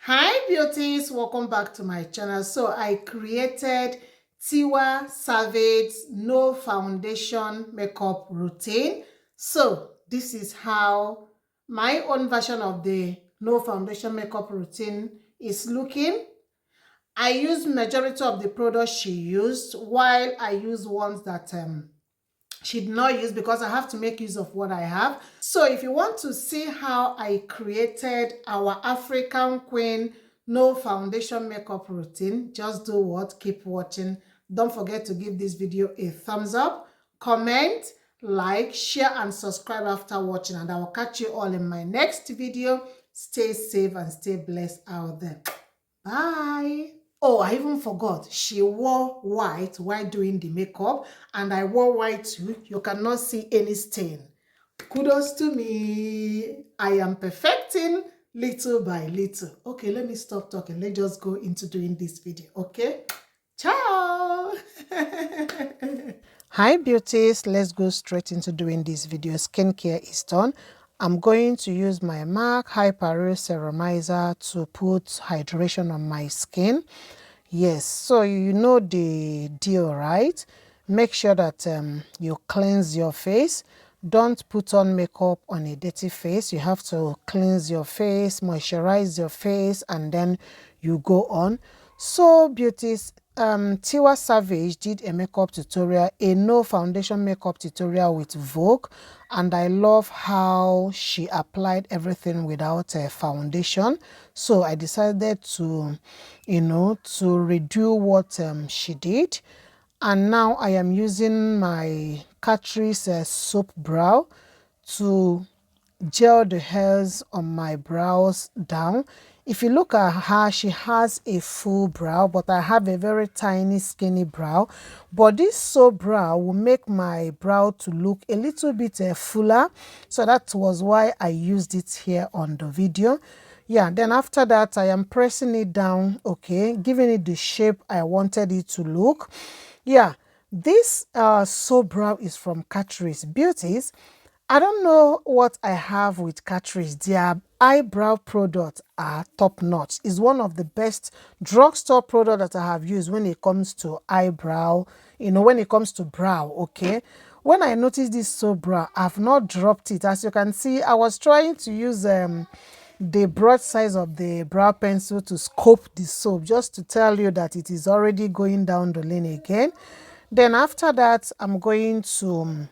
Hi beauties, welcome back to my channel. So I created Tiwa Savage no foundation makeup routine. So this is how my own version of the no foundation makeup routine is looking. I used majority of the products she used, while I use ones that she did not use because I have to make use of what I have. So if you want to see how I created our African Queen no foundation makeup routine, just do what? Keep watching. Don't forget to give this video a thumbs up, comment, like, share, and subscribe after watching. And I will catch you all in my next video. Stay safe and stay blessed out there. Bye. Oh, I even forgot. She wore white while doing the makeup, and I wore white too. You cannot see any stain. Kudos to me. I am perfecting little by little. Okay, let me stop talking. Let's just go into doing this video, okay? Ciao. Hi beauties, let's go straight into doing this video. Skincare is done. I'm going to use my MAC Hyper Ceramizer to put hydration on my skin. Yes, so you know the deal, right? Make sure that you cleanse your face. Don't put on makeup on a dirty face. You have to cleanse your face, moisturize your face, and then you go on. So beauties, Tiwa Savage did a makeup tutorial, a no foundation makeup tutorial with Vogue, and I love how she applied everything without a foundation. So I decided to, to redo what she did. And now I am using my Catrice soap brow to gel the hairs on my brows down. If you look at her, she has a full brow, but I have a very tiny skinny brow. But this soap brow will make my brow to look a little bit fuller. So that was why I used it here on the video. Yeah, then after that I am pressing it down, okay, giving it the shape I wanted it to look. Yeah, this soap brow is from Catrice Beauties. I don't know what I have with Catrice. Their eyebrow products are top notch. It's one of the best drugstore products that I have used when it comes to eyebrow, when it comes to brow, okay? When I noticed this soap brow, I've not dropped it. As you can see, I was trying to use the broad size of the brow pencil to scope the soap, just to tell you that it is already going down the lane again. Then after that, I'm going to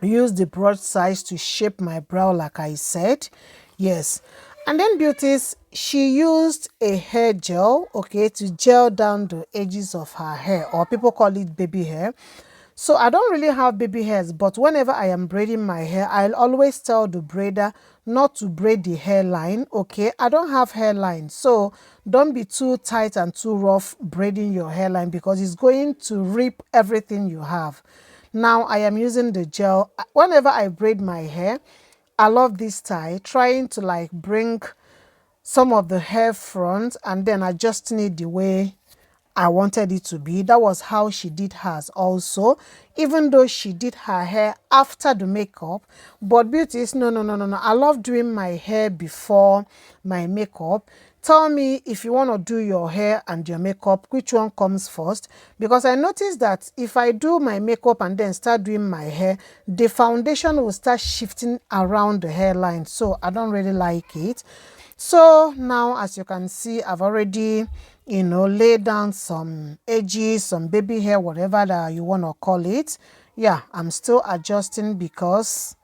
use the broad size to shape my brow like I said. Yes. And then beauties, she used a hair gel, okay, to gel down the edges of her hair, or people call it baby hair. So I don't really have baby hairs, but whenever I am braiding my hair, I'll always tell the braider not to braid the hairline, okay? I don't have hairline, so don't be too tight and too rough braiding your hairline, because it's going to rip everything you have. Now I am using the gel. Whenever I braid my hair, I love this style, trying to like bring some of the hair front and then adjusting it the way I wanted it to be. That was how she did hers also, even though she did her hair after the makeup. But beauties, no. I love doing my hair before my makeup. Tell me if you want to do your hair and your makeup, which one comes first? Because I noticed that if I do my makeup and then start doing my hair, the foundation will start shifting around the hairline. So I don't really like it. So now, as you can see, I've already, laid down some edges, some baby hair, whatever that you want to call it. Yeah, I'm still adjusting because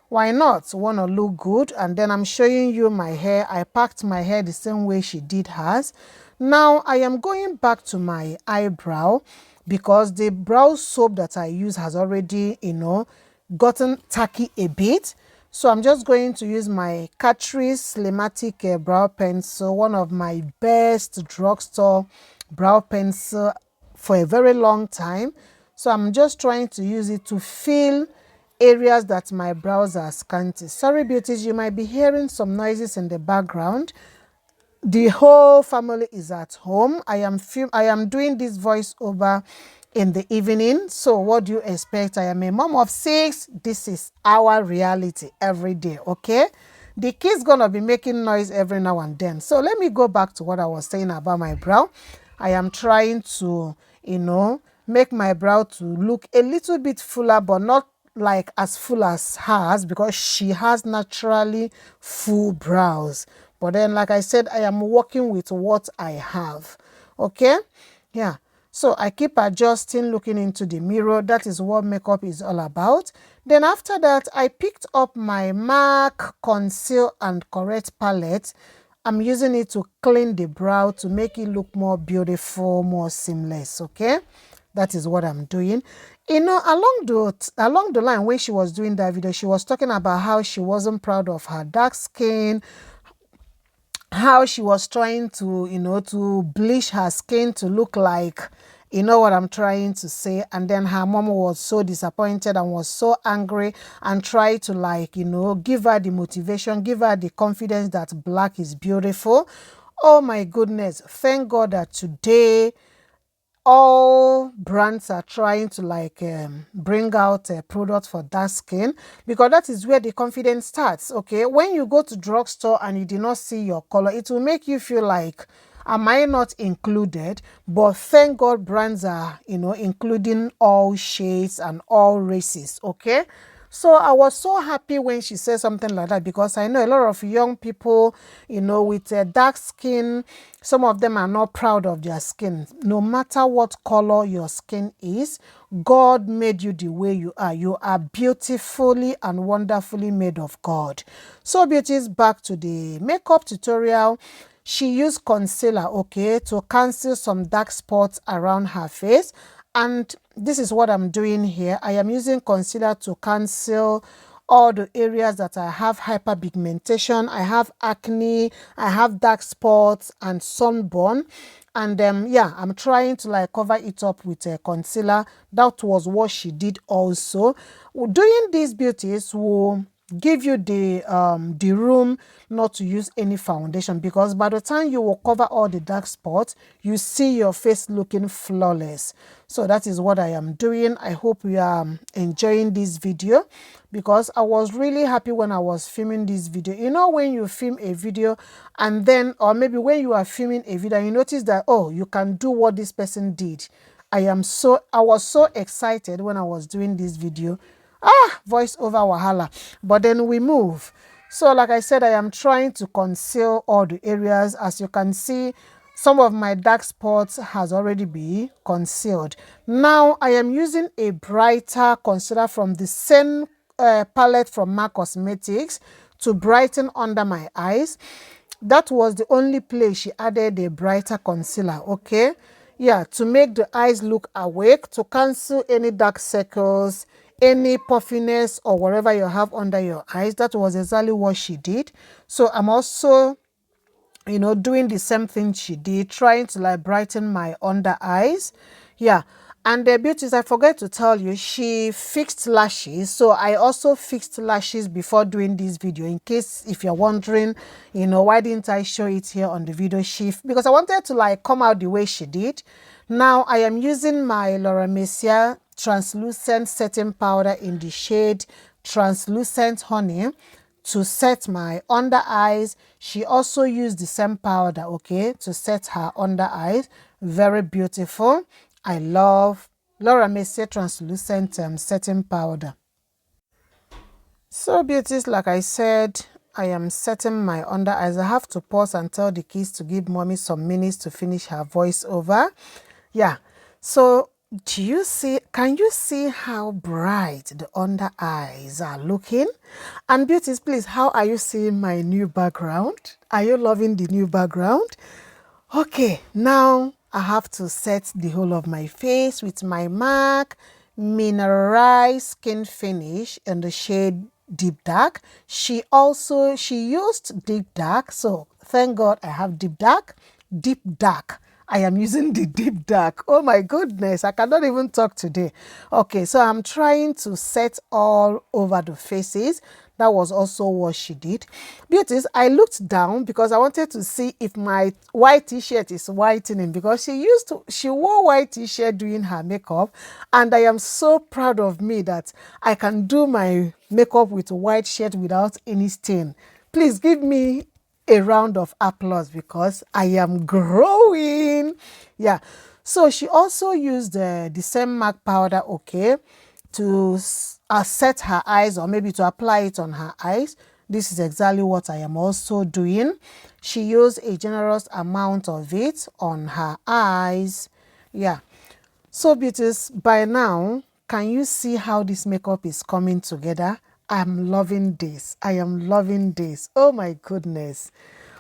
why not? Want to look good. And then I'm showing you my hair. I packed my hair the same way she did hers. Now I am going back to my eyebrow because the brow soap that I use has already, gotten tacky a bit. So I'm just going to use my Catrice Slimatic brow pencil, one of my best drugstore brow pencil for a very long time. So I'm just trying to use it to fill areas that my brows are scanty. Sorry beauties, you might be hearing some noises in the background. The whole family is at home. I am doing this voiceover in the evening. So what do you expect? I am a mom of 6. This is our reality every day, okay? the kid's gonna be making noise every now and then. So let me go back to what I was saying about my brow. I am trying to, make my brow to look a little bit fuller, but not like as full as hers, because she has naturally full brows. But then, like I said, I am working with what I have. Okay, yeah. So I keep adjusting, looking into the mirror. That is what makeup is all about. Then after that, I picked up my MAC Conceal and Correct palette. I'm using it to clean the brow to make it look more beautiful, more seamless. Okay, that is what I'm doing. Along the line when she was doing that video, she was talking about how she wasn't proud of her dark skin, how she was trying to, to bleach her skin to look like, you know what I'm trying to say. And then her mom was so disappointed and was so angry and tried to, like, give her the motivation, give her the confidence that black is beautiful. Oh my goodness. Thank God that today all brands are trying to, like, bring out a product for dark skin, because that is where the confidence starts. Okay, when you go to drugstore and you do not see your color, it will make you feel like, am I not included? But thank God brands are, including all shades and all races. Okay, so I was so happy when she said something like that, because I know a lot of young people, with dark skin, some of them are not proud of their skin. No matter what color your skin is, God made you the way you are. You are beautifully and wonderfully made of God. So beauties, back to the makeup tutorial. She used concealer, okay, to cancel some dark spots around her face. And this is what I'm doing here. I am using concealer to cancel all the areas that I have hyperpigmentation, I have acne, I have dark spots and sunburn. And yeah, I'm trying to, like, cover it up with a concealer. That was what she did also. Doing these beauties will give you the room not to use any foundation, because by the time you will cover all the dark spots, you see your face looking flawless. So that is what I am doing. I hope you are enjoying this video, because I was really happy when I was filming this video. When you film a video and then, or maybe when you are filming a video, you notice that, oh, you can do what this person did. I was so excited when I was doing this video. Voice over wahala. But then we move. So like I said, I am trying to conceal all the areas. As you can see, some of my dark spots has already been concealed. Now I am using a brighter concealer from the same palette from MAC Cosmetics to brighten under my eyes. That was the only place she added a brighter concealer. Okay, yeah, to make the eyes look awake, to cancel any dark circles, any puffiness or whatever you have under your eyes. That was exactly what she did. So I'm also, doing the same thing she did, trying to, like, brighten my under eyes. Yeah. And the beauties, I forgot to tell you, she fixed lashes. So I also fixed lashes before doing this video, in case if you're wondering, why didn't I show it here on the video shift? Because I wanted to, like, come out the way she did. Now I am using my Laura Mercier translucent setting powder in the shade Translucent Honey to set my under eyes. She also used the same powder, okay, to set her under eyes. Very beautiful. I love Laura Mercier translucent setting powder. So beauties, like I said, I am setting my under eyes. I have to pause and tell the kids to give mommy some minutes to finish her voiceover. Yeah, so can you see how bright the under eyes are looking? And beauties, please, how are you seeing my new background? Are you loving the new background? Okay, now I have to set the whole of my face with my MAC Mineralized Skin Finish in the shade Deep Dark. She used Deep Dark, so thank God I have Deep Dark. Deep Dark. I am using the Deep Dark. Oh my goodness, I cannot even talk today. Okay, so I'm trying to set all over the faces. That was also what she did. Beauties, I looked down because I wanted to see if my white t-shirt is whitening, because she wore white t-shirt doing her makeup, and I am so proud of me that I can do my makeup with a white shirt without any stain. Please give me a round of applause because I am growing. Yeah. So she also used the same MAC powder, okay, to set her eyes, or maybe to apply it on her eyes. This is exactly what I am also doing. She used a generous amount of it on her eyes. Yeah. So beauties, by now, can you see how this makeup is coming together? I'm loving this. I am loving this. Oh my goodness.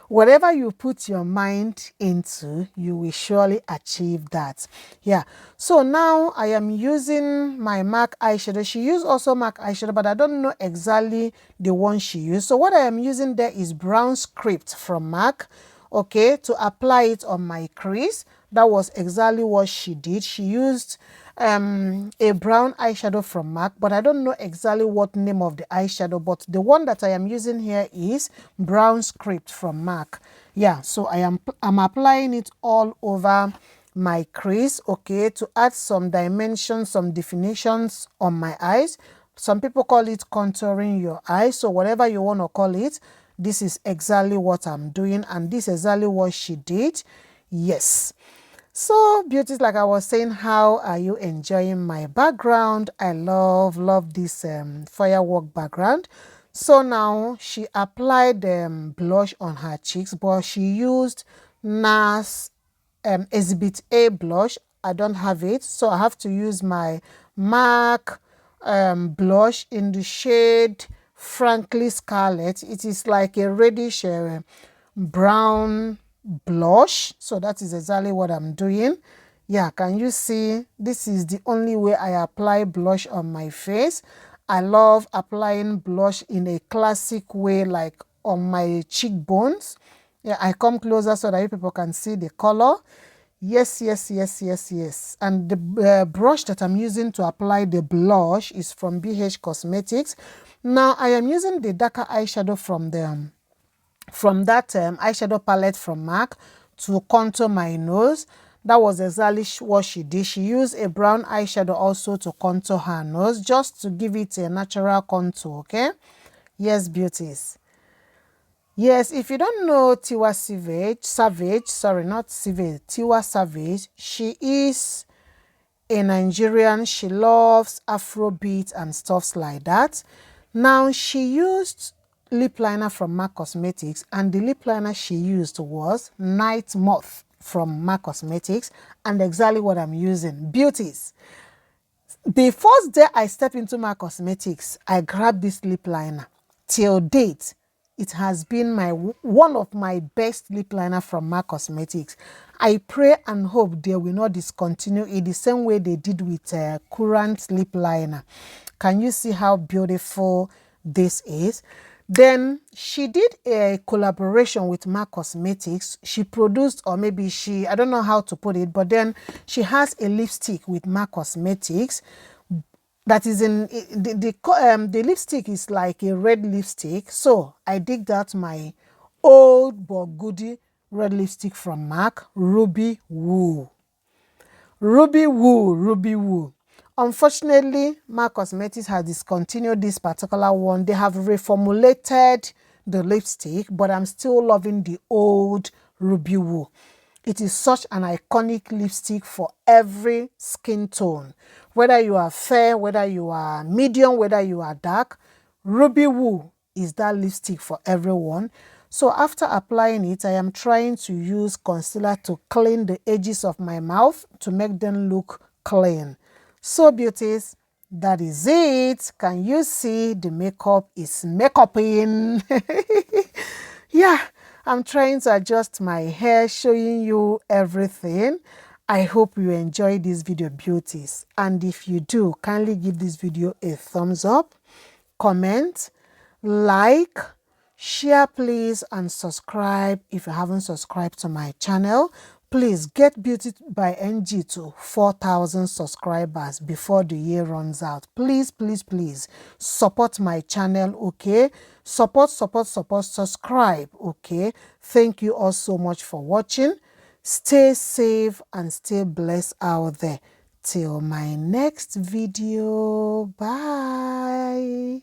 Whatever you put your mind into, you will surely achieve that. Yeah. So now I am using my MAC eyeshadow. She used also MAC eyeshadow, but I don't know exactly the one she used. So what I am using there is Brown Script from MAC, okay, to apply it on my crease. That was exactly what she did. She used a brown eyeshadow from MAC, but I don't know exactly what name of the eyeshadow, but the one that I am using here is Brown Script from MAC. Yeah, so I'm applying it all over my crease, okay, to add some dimensions, some definitions on my eyes. Some people call it contouring your eyes, so whatever you want to call it, this is exactly what I'm doing, and this is exactly what she did. Yes. So beauties, like I was saying, how are you enjoying my background? I love this firework background. So now she applied blush on her cheeks, but she used NARS Exhibit A blush. I don't have it, so I have to use my MAC blush in the shade Frankly Scarlet. It is like a reddish brown blush, so that is exactly what I'm doing. Yeah, can you see? This is the only way I apply blush on my face. I love applying blush in a classic way, like on my cheekbones. Yeah, I come closer so that you people can see the color. Yes, yes, yes, yes, yes. And the brush that I'm using to apply the blush is from BH Cosmetics. Now I am using the darker eyeshadow from that eyeshadow palette from MAC to contour my nose. That was exactly what she did. She used a brown eyeshadow also to contour her nose, just to give it a natural contour, okay? Yes, beauties. Yes, if you don't know Tiwa Savage, sorry, not Savage, Tiwa Savage, she is a Nigerian. She loves Afrobeat and stuffs like that. Now, she used lip liner from MAC Cosmetics, and the lip liner she used was Night Moth from MAC Cosmetics, and exactly what I'm using. Beauties. The first day I step into MAC Cosmetics, I grabbed this lip liner. Till date, it has been one of my best lip liner from MAC Cosmetics. I pray and hope they will not discontinue it the same way they did with current lip liner. Can you see how beautiful this is? Then she did a collaboration with MAC Cosmetics. She produced, or maybe I don't know how to put it, but then she has a lipstick with MAC Cosmetics that is in the lipstick is like a red lipstick. So I digged out my old but goodie red lipstick from MAC, Ruby Woo. Ruby Woo, Ruby Woo. Unfortunately, MAC Cosmetics has discontinued this particular one. They have reformulated the lipstick, but I'm still loving the old Ruby Woo. It is such an iconic lipstick for every skin tone. Whether you are fair, whether you are medium, whether you are dark, Ruby Woo is that lipstick for everyone. So after applying it, I am trying to use concealer to clean the edges of my mouth to make them look clean. So beauties, that is it. Can you see the makeup is makeuping? Yeah, I'm trying to adjust my hair, showing you everything. I hope you enjoy this video, beauties. And if you do, kindly give this video a thumbs up, comment, like, share please, and subscribe if you haven't subscribed to my channel. Please get Beauty by NG to 4,000 subscribers before the year runs out. Please, please, please support my channel, okay? Support, subscribe, okay? Thank you all so much for watching. Stay safe and stay blessed out there. Till my next video. Bye.